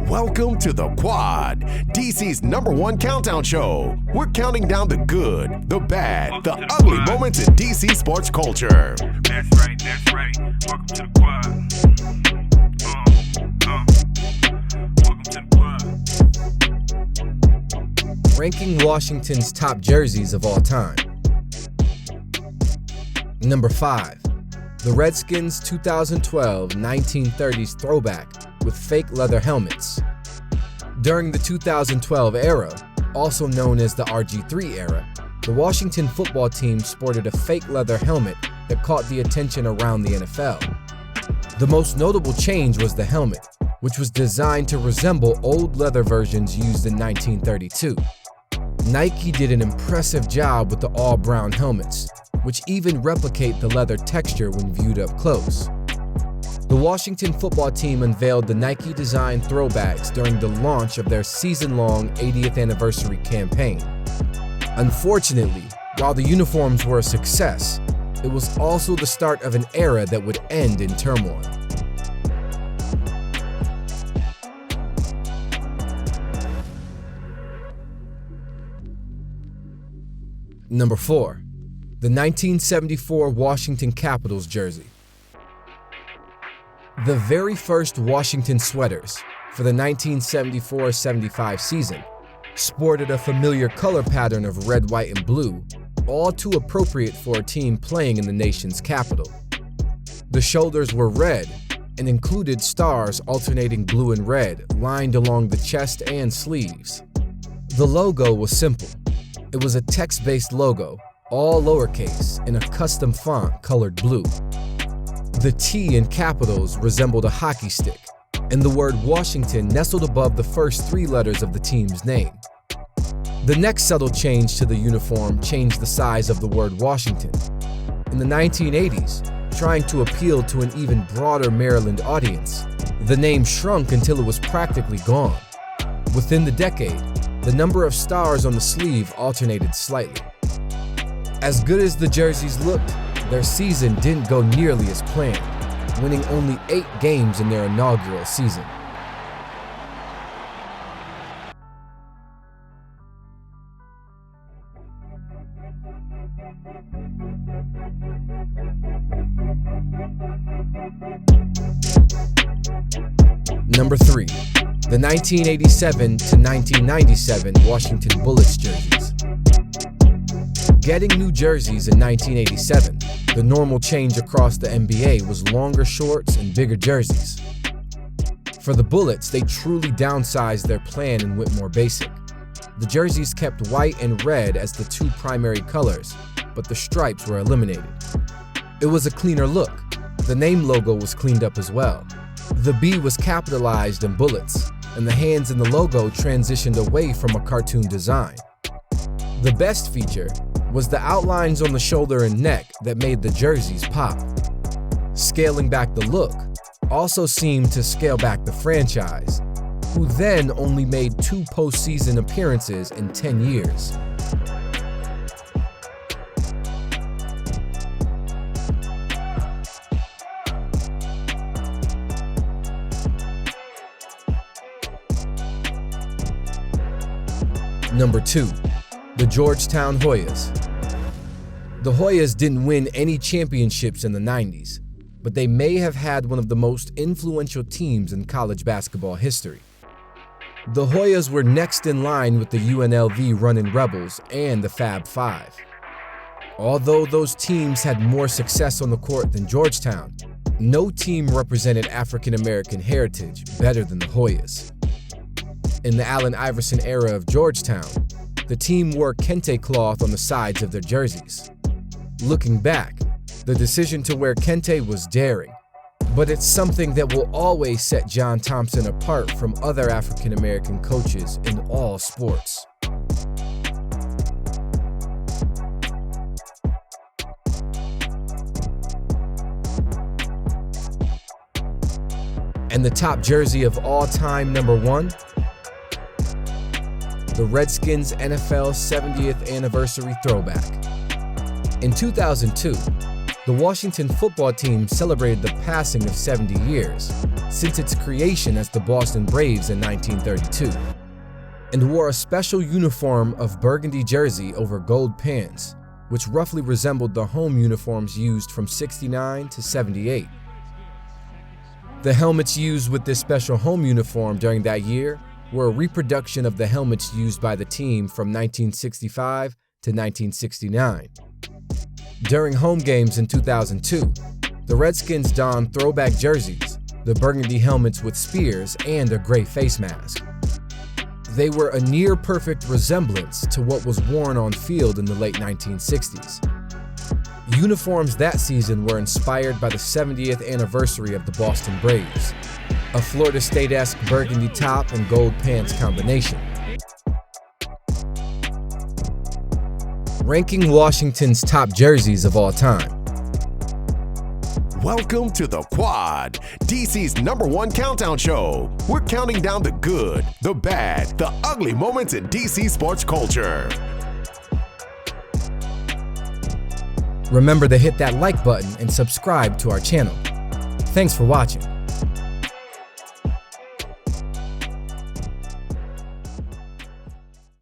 Welcome to The Quad, DC's #1 countdown show. We're counting down the good, the bad, the ugly moments in DC sports culture. That's right. Welcome to the Quad. Welcome to the Quad. Ranking Washington's top jerseys of all time. Number 5. The Redskins 2012 1930s throwback with fake leather helmets. During the 2012 era, also known as the RG3 era, the Washington football team sported a fake leather helmet that caught the attention around the NFL. The most notable change was the helmet, which was designed to resemble old leather versions used in 1932. Nike did an impressive job with the all-brown helmets, which even replicate the leather texture when viewed up close. The Washington football team unveiled the Nike-designed throwbacks during the launch of their season-long 80th anniversary campaign. Unfortunately, while the uniforms were a success, it was also the start of an era that would end in turmoil. Number 4. The 1974 Washington Capitals jersey. The very first Washington sweaters for the 1974-75 season sported a familiar color pattern of red, white, and blue, all too appropriate for a team playing in the nation's capital. The shoulders were red and included stars alternating blue and red lined along the chest and sleeves. The logo was simple. It was a text-based logo, all lowercase, in a custom font colored blue. The T in capitals resembled a hockey stick, and the word Washington nestled above the first 3 letters of the team's name. The next subtle change to the uniform changed the size of the word Washington. In the 1980s, trying to appeal to an even broader Maryland audience, the name shrunk until it was practically gone. Within the decade, the number of stars on the sleeve alternated slightly. As good as the jerseys looked, their season didn't go nearly as planned, winning only 8 games in their inaugural season. Number 3. The 1987 to 1997 Washington Bullets jerseys. Getting new jerseys in 1987, the normal change across the NBA was longer shorts and bigger jerseys. For the Bullets, they truly downsized their plan and went more basic. The jerseys kept white and red as the 2 primary colors, but the stripes were eliminated. It was a cleaner look. The name logo was cleaned up as well. The B was capitalized in Bullets, and the hands in the logo transitioned away from a cartoon design. The best feature was the outlines on the shoulder and neck that made the jerseys pop. Scaling back the look also seemed to scale back the franchise, who then only made 2 postseason appearances in 10 years. Number 2. The Georgetown Hoyas. The Hoyas didn't win any championships in the 90s, but they may have had one of the most influential teams in college basketball history. The Hoyas were next in line with the UNLV Runnin' Rebels and the Fab Five. Although those teams had more success on the court than Georgetown, no team represented African American heritage better than the Hoyas. In the Allen Iverson era of Georgetown, the team wore kente cloth on the sides of their jerseys. Looking back, the decision to wear kente was daring, but it's something that will always set John Thompson apart from other African American coaches in all sports. And the top jersey of all time, number 1, the Redskins NFL 70th anniversary throwback. In 2002, The Washington football team celebrated the passing of 70 years since its creation as the Boston Braves in 1932, and wore a special uniform of burgundy jersey over gold pants, which roughly resembled the home uniforms used from '69 to '78. The helmets used with this special home uniform during that year were a reproduction of the helmets used by the team from 1965 to 1969. During home games in 2002, the Redskins donned throwback jerseys, the burgundy helmets with spears, and a gray face mask. They were a near-perfect resemblance to what was worn on field in the late 1960s. Uniforms that season were inspired by the 70th anniversary of the Boston Braves, a Florida State-esque burgundy top and gold pants combination. Ranking Washington's top jerseys of all time. Welcome to The Quad, DC's #1 countdown show. We're counting down the good, the bad, the ugly moments in DC sports culture. Remember to hit that like button and subscribe to our channel. Thanks for watching.